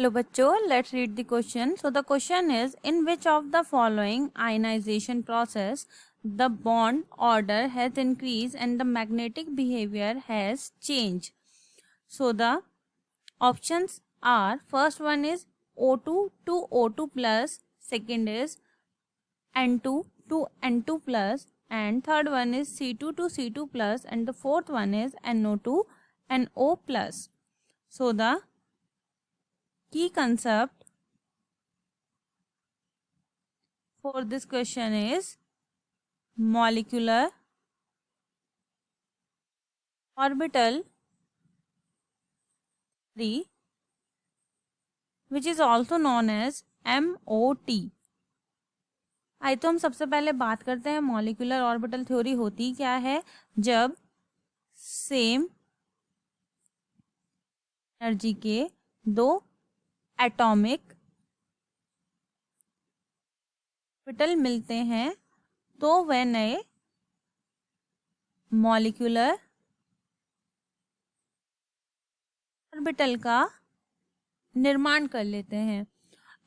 Hello bachcho, let's read the question. So the question is, in which of the following ionization process the bond order has increased and the magnetic behavior has changed? So the options are, first one is O2 to O2 plus, second is N2 to N2 plus, and third one is C2 to C2 plus, and the fourth one is NO to NO plus. So the key concept for this question is molecular orbital theory, which is also known as MOT. आइए तो हम सबसे पहले बात करते हैं molecular orbital theory होती क्या है। जब सेम एनर्जी के दो एटॉमिक ऑर्बिटल मिलते हैं तो वह नए मॉलिक्यूलर ऑर्बिटल का निर्माण कर लेते हैं।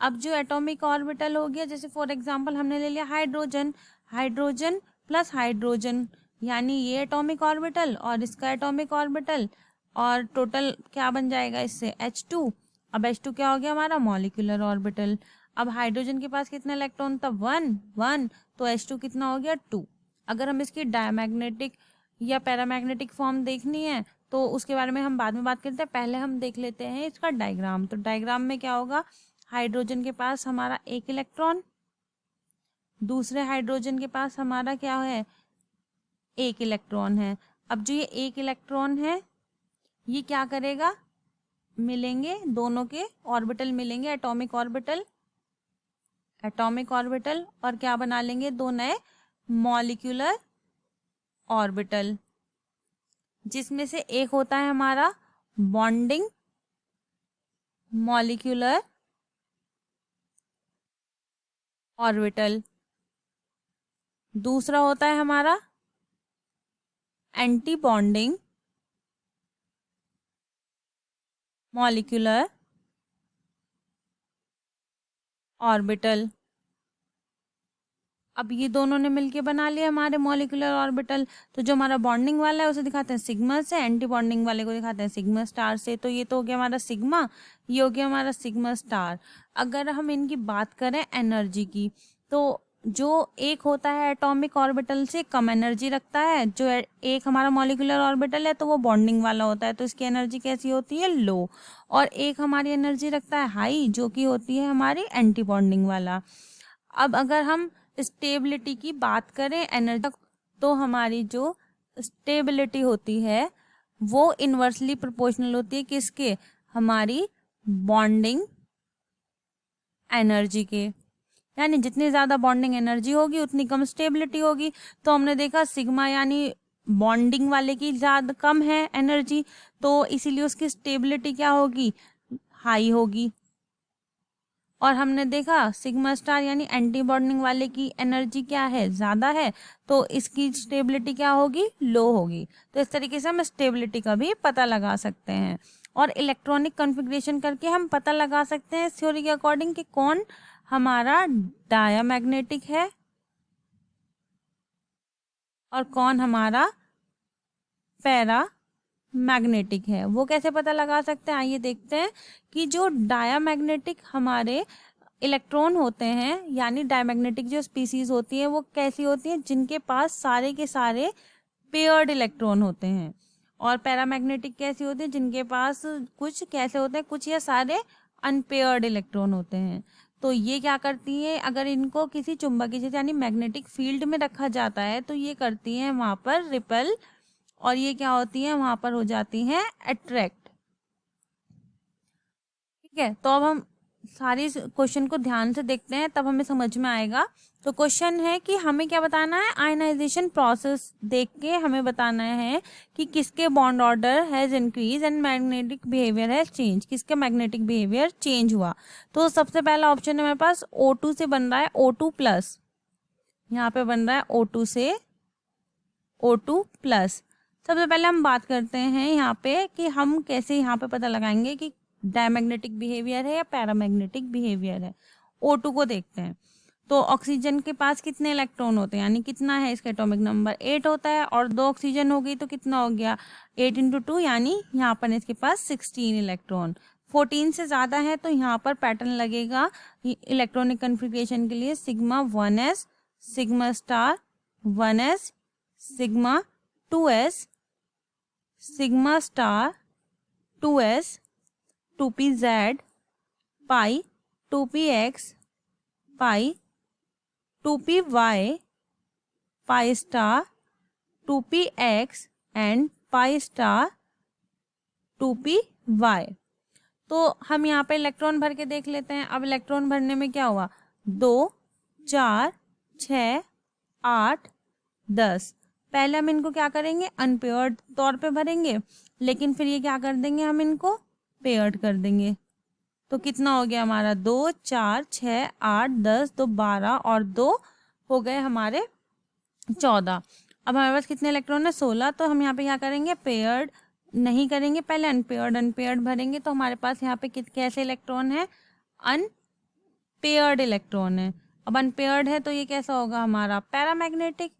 अब जो एटॉमिक ऑर्बिटल हो गया, जैसे फॉर एग्जांपल हमने ले लिया हाइड्रोजन, हाइड्रोजन प्लस हाइड्रोजन, यानी ये एटॉमिक ऑर्बिटल और इसका एटॉमिक ऑर्बिटल, और टोटल क्या बन जाएगा इससे H2। अब H2 क्या हो गया हमारा मॉलिक्यूलर ऑर्बिटल। अब हाइड्रोजन के पास कितना इलेक्ट्रॉन था 1, तो H2 कितना हो गया 2। अगर हम इसकी डायमैग्नेटिक या पैरामैग्नेटिक फॉर्म देखनी है तो उसके बारे में हम बाद में बात करते हैं, पहले हम देख लेते हैं इसका डायग्राम। तो डायग्राम में क्या होगा, हाइड्रोजन के पास हमारा एक इलेक्ट्रॉन, दूसरे हाइड्रोजन के पास हमारा क्या है एक इलेक्ट्रॉन है। अब जो ये एक इलेक्ट्रॉन है ये क्या करेगा, मिलेंगे दोनों के ऑर्बिटल मिलेंगे, एटॉमिक ऑर्बिटल और क्या बना लेंगे दो नए मॉलिक्यूलर ऑर्बिटल, जिसमें से एक होता है हमारा बॉन्डिंग मॉलिक्यूलर ऑर्बिटल, दूसरा होता है हमारा एंटी बॉन्डिंग मॉलिक्यूलर ऑर्बिटल। अब ये दोनों ने मिलके बना लिया हमारे मॉलिक्यूलर ऑर्बिटल। तो जो हमारा बॉन्डिंग वाला है उसे दिखाते हैं सिग्मा से, एंटी बॉन्डिंग वाले को दिखाते हैं सिग्मा स्टार से। तो ये तो हो गया हमारा सिग्मा, ये हो गया हमारा सिग्मा स्टार। अगर हम इनकी बात करें एनर्जी की, तो जो एक होता है एटॉमिक ऑर्बिटल से कम एनर्जी रखता है, जो एक हमारा मॉलिक्यूलर ऑर्बिटल है तो वो बॉन्डिंग वाला होता है, तो इसकी एनर्जी कैसी होती है लो। और एक हमारी एनर्जी रखता है हाई, जो कि होती है हमारी एंटी बॉन्डिंग वाला। अब अगर हम स्टेबिलिटी की बात करें एनर्जी, तो हमारी जो स्टेबिलिटी होती है वो इन्वर्सली प्रोपोर्शनल होती है किसके, हमारी बॉन्डिंग एनर्जी के, यानी जितनी ज़्यादा बॉन्डिंग एनर्जी होगी उतनी कम स्टेबिलिटी होगी। तो हमने देखा सिग्मा यानी बॉन्डिंग वाले की ज़्यादा कम है एनर्जी, तो इसीलिए उसकी स्टेबिलिटी क्या होगी हाई होगी। और हमने देखा सिग्मा स्टार यानी एंटी बॉन्डिंग वाले की एनर्जी क्या है ज़्यादा है, तो इसकी स्टेबिलिटी क्या होगी लो होगी। तो इस तरीके से हम स्टेबिलिटी का भी पता लगा सकते हैं, और इलेक्ट्रॉनिक कॉन्फ़िगरेशन करके हम पता लगा सकते हैं इस थ्योरी के अकॉर्डिंग कि कौन हमारा डायामैग्नेटिक है और कौन हमारा पैरा मैग्नेटिक है। वो कैसे पता लगा सकते हैं, आइए देखते हैं कि जो डायामैग्नेटिक हमारे इलेक्ट्रॉन होते हैं, यानी डायमैग्नेटिक जो स्पीसीज होती हैं वो कैसी होती हैं, जिनके पास सारे के सारे पेयर्ड इलेक्ट्रॉन होते हैं। और पैरामैग्नेटिक कैसी होती है, जिनके पास कुछ कैसे होते हैं, कुछ या सारे अनपेयर्ड इलेक्ट्रॉन होते हैं। तो ये क्या करती हैं, अगर इनको किसी चुंबकीय क्षेत्र यानी मैग्नेटिक फील्ड में रखा जाता है तो ये करती हैं वहाँ पर रिपेल, और ये क्या होती हैं वहाँ पर हो जाती हैं अट्रैक्ट। ठीक है, तो अब हम सारी क्वेश्चन को ध्यान से देखते हैं तब हमें समझ में आएगा। तो क्वेश्चन है कि हमें क्या बताना है, आयनाइजेशन प्रोसेस देख के हमें बताना है कि किसके bond order has increase and magnetic behaviour has change, किसके मैग्नेटिक बिहेवियर चेंज हुआ। तो सबसे पहला ऑप्शन है हमारे पास O2 से बन रहा है O2 प्लस, यहाँ पे बन रहा है O2 से O2 प्लस। सबसे पहले हम बात करते हैं यहाँ पे कि हम कैसे यहाँ पे पता लगाएंगे कि डायमैग्नेटिक बिहेवियर है या पैरामैग्नेटिक बिहेवियर है। O2 को देखते हैं। तो ऑक्सीजन के पास कितने इलेक्ट्रॉन होते हैं, यानी कितना है इसका एटॉमिक नंबर 8 होता है, और 2 ऑक्सीजन हो गई तो कितना हो गया 8 × 2, यानी यहाँ पर इसके पास 16 इलेक्ट्रॉन। 14 से ज़्यादा है तो यहाँ पर पैटर्न लगेगा इलेक्ट्रॉनिक कन्फिग्रेशन के लिए sigma 1s, sigma star 1s, sigma 2s, sigma star 2s, 2pz, pi 2px, pi 2py, pi star 2px and pi star 2py। तो हम यहाँ पे इलेक्ट्रॉन भर के देख लेते हैं। अब इलेक्ट्रॉन भरने में क्या हुआ, 2 4 6 8 10। पहले हम इनको क्या करेंगे, अनपेयर्ड तौर पे भरेंगे, लेकिन फिर ये क्या कर देंगे, हम इनको पेयर्ड कर देंगे। तो कितना हो गया हमारा 2 4 6 8 10, तो 12 और 2 हो गए हमारे 14। अब हमारे पास कितने इलेक्ट्रॉन है, 16। तो हम यहाँ पे क्या करेंगे, पेयर्ड नहीं करेंगे, पहले अनपेयर्ड भरेंगे। तो हमारे पास यहाँ पे कैसे इलेक्ट्रॉन है, अनपेयर्ड इलेक्ट्रॉन है। अब अनपेयर्ड है तो ये कैसा होगा हमारा पैरामैग्नेटिक।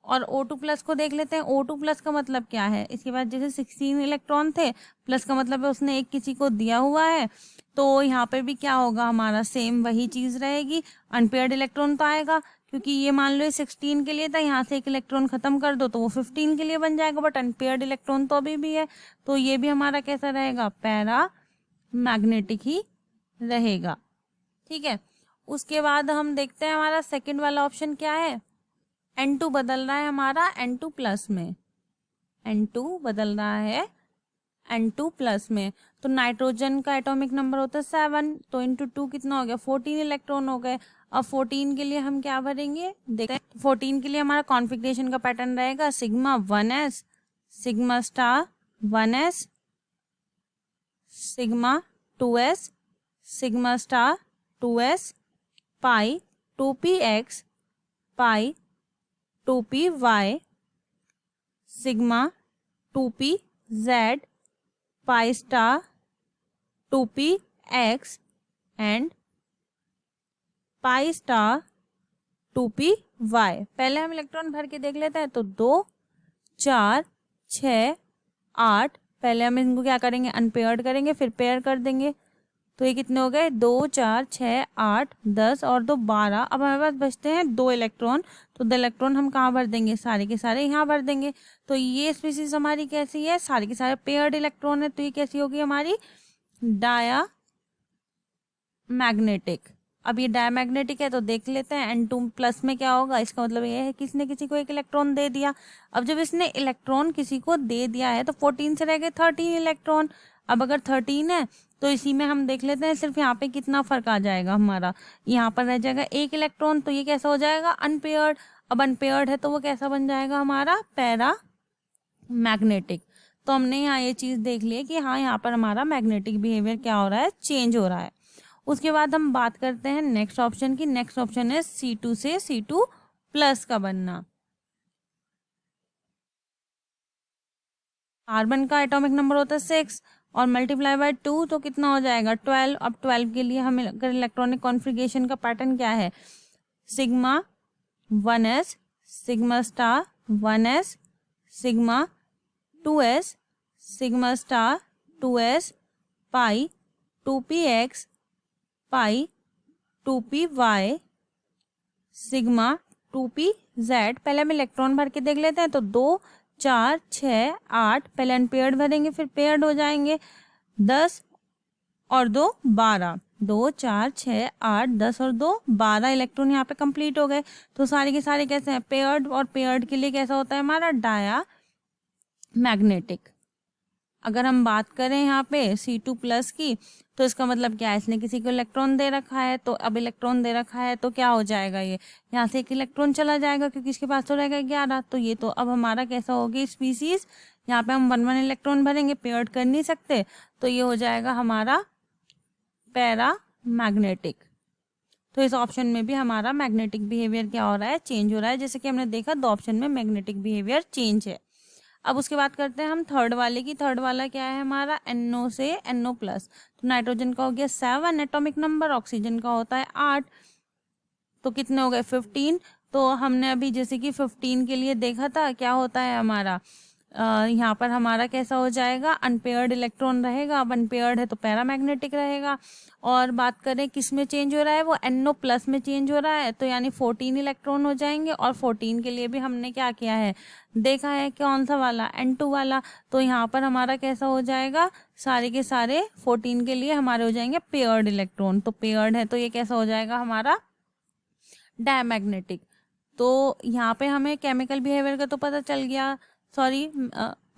और O2+ को देख लेते हैं। O2+ का मतलब क्या है, इसके बाद जैसे 16 इलेक्ट्रॉन थे, प्लस का मतलब है उसने एक किसी को दिया हुआ है, तो यहाँ पे भी क्या होगा हमारा सेम वही चीज़ रहेगी, अनपेयर्ड इलेक्ट्रॉन तो आएगा, क्योंकि ये मान लो 16 के लिए था, यहाँ से एक इलेक्ट्रॉन खत्म कर दो तो वो 15 के लिए बन जाएगा, बट अनपेयर्ड इलेक्ट्रॉन तो अभी भी है, तो ये भी हमारा कैसा रहेगा, पैरामैग्नेटिक ही रहेगा। ठीक है, उसके बाद हम देखते हैं हमारा सेकेंड वाला ऑप्शन क्या है। N2 बदल रहा है हमारा N2+ में, N2 बदल रहा है N2+ में। तो नाइट्रोजन का एटॉमिक नंबर होता है 7, तो इंटू 2 कितना हो गया, 14 इलेक्ट्रॉन हो गए। अब 14 के लिए हम क्या भरेंगे, देखते हैं। 14 के लिए हमारा कॉन्फ़िगरेशन का पैटर्न रहेगा sigma 1s, sigma star 1s, sigma 2s, sigma star 2s, pi 2px, pi 2py, sigma 2pz, pi star 2px and pi star 2py। पहले हम इलेक्ट्रॉन भर के देख लेते हैं। तो 2 4 6 8, पहले हम इनको क्या करेंगे, अनपेयर्ड करेंगे, फिर पेयर कर देंगे। तो ये कितने हो गए, 2 4 6 8 10 और 2 12। अब हमारे पास बचते हैं 2 इलेक्ट्रॉन, तो 2 इलेक्ट्रॉन हम कहाँ भर देंगे, सारे के सारे यहाँ भर देंगे। तो ये स्पीसीज हमारी कैसी है, सारे के सारे पेयर्ड इलेक्ट्रॉन है, तो ये कैसी होगी हमारी डायामैग्नेटिक। अब ये डायमैग्नेटिक है तो देख लेते हैं N2+ में क्या होगा। इसका मतलब ये है कि इसने किसी को एक इलेक्ट्रॉन दे दिया। अब जब इसने इलेक्ट्रॉन किसी को दे दिया है तो 14 से रह गए 13 इलेक्ट्रॉन। अब अगर 13 है तो इसी में हम देख लेते हैं सिर्फ यहाँ पे कितना फर्क आ जाएगा हमारा, यहाँ पर रह जाएगा 1 इलेक्ट्रॉन, तो ये कैसा हो जाएगा, अनपेयर्ड। अब अनपेयर्ड है तो वो कैसा बन जाएगा हमारा, पैरामैग्नेटिक। तो हमने यहाँ ये चीज़ देख ली है कि हाँ यहाँ पर हमारा मैग्नेटिक बिहेवियर क्या हो रहा है, चेंज हो रहा है। उसके बाद हम बात करते हैं नेक्स्ट ऑप्शन की। नेक्स्ट ऑप्शन है C2 से C2+ का बनना। कार्बन का एटॉमिक नंबर होता है 6 और मल्टीप्लाई बाय 2 तो कितना हो जाएगा 12। अब 12 के लिए हम अगर इलेक्ट्रॉनिक कॉन्फ़िगरेशन का पैटर्न क्या है, sigma 1s, sigma star 1s, sigma 2s, sigma star 2s, पाई 2px, पाई 2py, सिग्मा 2pz। पहले हम इलेक्ट्रॉन भर के देख लेते हैं। तो 2 4 6 8, पहले अनपेयर्ड भरेंगे फिर पेयर्ड हो जाएंगे, 10 और 2 12, 2 4 6 8 10 और 2 12 इलेक्ट्रॉन यहाँ पे कंप्लीट हो गए। तो सारे के सारे कैसे हैं, पेयर्ड, और पेयर्ड के लिए कैसा होता है हमारा, डायामैग्नेटिक। अगर हम बात करें यहाँ पे C2+ की, तो इसका मतलब क्या है, इसने किसी को इलेक्ट्रॉन दे रखा है, तो अब इलेक्ट्रॉन दे रखा है तो क्या हो जाएगा, ये यहाँ से एक इलेक्ट्रॉन चला जाएगा क्योंकि इसके पास तो रहेगा 11। तो ये तो अब हमारा कैसा होगी स्पीसीज, यहाँ पे हम 1 इलेक्ट्रॉन भरेंगे, पेयर्ड कर नहीं सकते, तो ये हो जाएगा हमारा पैरामैग्नेटिक। तो इस ऑप्शन में भी हमारा मैग्नेटिक बिहेवियर क्या हो रहा है, चेंज हो रहा है। जैसे कि हमने देखा 2 ऑप्शन में मैग्नेटिक बिहेवियर चेंज है। अब उसके बाद करते हैं हम थर्ड वाले की। थर्ड वाला क्या है हमारा, NO से NO प्लस। तो नाइट्रोजन का हो गया 7 एटॉमिक नंबर, ऑक्सीजन का होता है 8, तो कितने हो गए 15। तो हमने अभी जैसे कि 15 के लिए देखा था क्या होता है हमारा, यहाँ पर हमारा कैसा हो जाएगा, अनपेयर्ड इलेक्ट्रॉन रहेगा। अब अनपेयर्ड है तो पैरामैग्नेटिक रहेगा। और बात करें किस में चेंज हो रहा है, वो NO प्लस में चेंज हो रहा है, तो यानी 14 इलेक्ट्रॉन हो जाएंगे। और 14 के लिए भी हमने क्या किया है, देखा है कौन सा वाला, N2 वाला। तो यहाँ पर हमारा कैसा हो जाएगा, सारे के सारे 14 के लिए हमारे हो जाएंगे पेयर्ड इलेक्ट्रॉन। तो पेयर्ड है तो ये कैसा हो जाएगा हमारा, डायमैग्नेटिक। तो यहाँ पे हमें केमिकल बिहेवियर का तो पता चल गया, सॉरी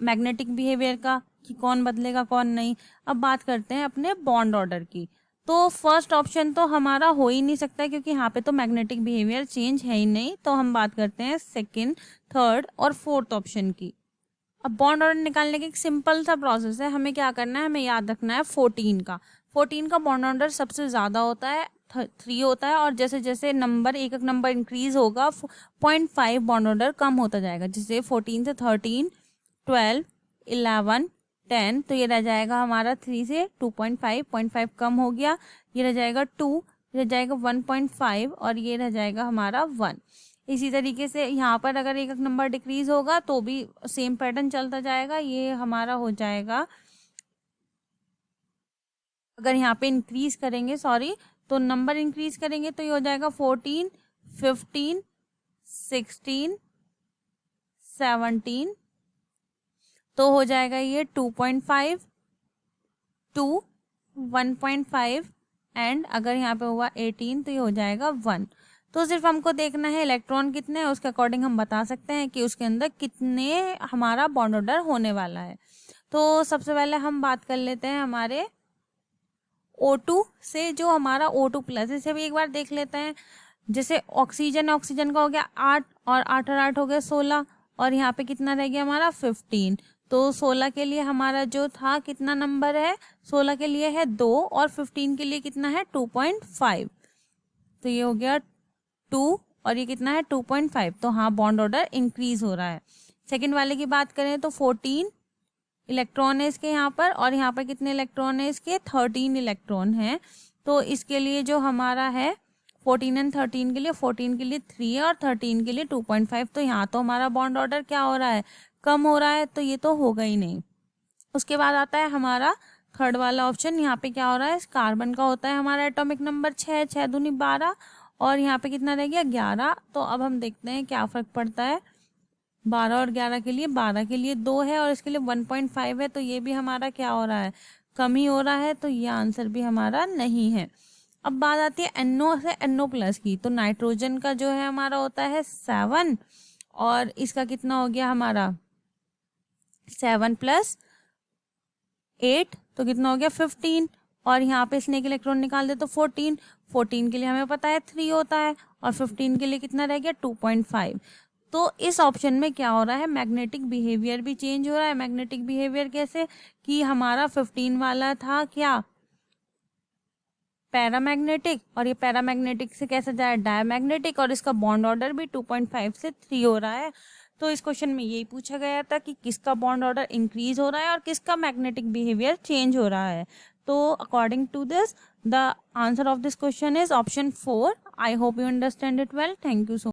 मैग्नेटिक बिहेवियर का, कि कौन बदलेगा कौन नहीं। अब बात करते हैं अपने बॉन्ड ऑर्डर की। तो फर्स्ट ऑप्शन तो हमारा हो ही नहीं सकता क्योंकि यहाँ पे तो मैग्नेटिक बिहेवियर चेंज है ही नहीं। तो हम बात करते हैं सेकंड, थर्ड और फोर्थ ऑप्शन की। अब बॉन्ड ऑर्डर निकालने का एक सिंपल सा प्रोसेस है, हमें क्या करना है, हमें याद रखना है 14 का बॉन्ड ऑर्डर सबसे ज़्यादा होता है, 3 होता है। और जैसे जैसे नंबर एक एक नंबर इंक्रीज होगा 0.5 बॉन्ड ऑर्डर कम होता जाएगा। जैसे 14 से 13, 12, 11, 10, तो ये रह जाएगा हमारा 3 से 2.5, 0.5 कम हो गया, ये रह जाएगा 2, रह जाएगा 1.5 और ये रह जाएगा हमारा 1। इसी तरीके से यहाँ पर अगर एक एक नंबर डिक्रीज होगा तो भी सेम पैटर्न चलता जाएगा। ये हमारा हो जाएगा, अगर यहाँ पे इंक्रीज करेंगे, सॉरी, तो नंबर इंक्रीज करेंगे तो ये हो जाएगा 14, 15, 16, 17, तो हो जाएगा ये 2.5, 2, 1.5 एंड अगर यहाँ पे हुआ 18 तो ये हो जाएगा 1। तो सिर्फ हमको देखना है इलेक्ट्रॉन कितने हैं, उसके अकॉर्डिंग हम बता सकते हैं कि उसके अंदर कितने हमारा बॉन्ड ऑर्डर होने वाला है। तो सबसे पहले हम बात कर लेते हैं हमारे O2 से, जो हमारा O2 प्लस, इसे भी एक बार देख लेते हैं। जैसे ऑक्सीजन का हो गया 8 और 8 और 8 हो गया 16 और यहाँ पे कितना रह गया हमारा 15। तो 16 के लिए हमारा जो था कितना नंबर है, 16 के लिए है 2 और 15 के लिए कितना है 2.5। तो ये हो गया 2 और ये कितना है 2.5। तो हाँ, बॉन्ड ऑर्डर इंक्रीज हो रहा है। सेकंड वाले की बात करें तो 14 इलेक्ट्रॉन है इसके यहाँ पर, और यहाँ पर कितने इलेक्ट्रॉन है इसके, 13 इलेक्ट्रॉन है। तो इसके लिए जो हमारा है 14 एंड 13 के लिए, 14 के लिए 3 है और 13 के लिए 2.5। तो यहाँ तो हमारा बॉन्ड ऑर्डर क्या हो रहा है, कम हो रहा है, तो ये तो होगा ही नहीं। उसके बाद आता है हमारा थर्ड वाला ऑप्शन। यहाँ पे क्या हो रहा है, कार्बन का होता है हमारा एटॉमिक नंबर 6, 6 दूनी 12 और यहाँ पे कितना रह गया 11। तो अब हम देखते हैं क्या फर्क पड़ता है, 12 और 11 के लिए, 12 के लिए 2 है और इसके लिए 1.5 है, तो ये भी हमारा क्या हो रहा है, कम ही हो रहा है। तो ये आंसर भी हमारा नहीं है। अब बात आती है NO से NO प्लस की। तो नाइट्रोजन का जो है हमारा होता है 7 और इसका कितना हो गया हमारा 7 + 8, तो कितना हो गया 15 और यहाँ पे इसने एक इलेक्ट्रॉन निकाल दे तो 14। 14 के लिए हमें पता है 3 होता है और 15 के लिए कितना रह गया 2.5। तो इस ऑप्शन में क्या हो रहा है, मैग्नेटिक बिहेवियर भी चेंज हो रहा है। मैग्नेटिक बिहेवियर कैसे, कि हमारा 15 वाला था क्या, पैरामैग्नेटिक, और ये पैरामैग्नेटिक से कैसे जाए डायमैग्नेटिक, और इसका बॉन्ड ऑर्डर भी 2.5 से 3 हो रहा है। तो इस क्वेश्चन में यही पूछा गया था कि किसका बॉन्ड ऑर्डर इंक्रीज हो रहा है और किसका मैग्नेटिक बिहेवियर चेंज हो रहा है। तो according to this the answer of this question is option 4। I hope you understand it well. Thank you so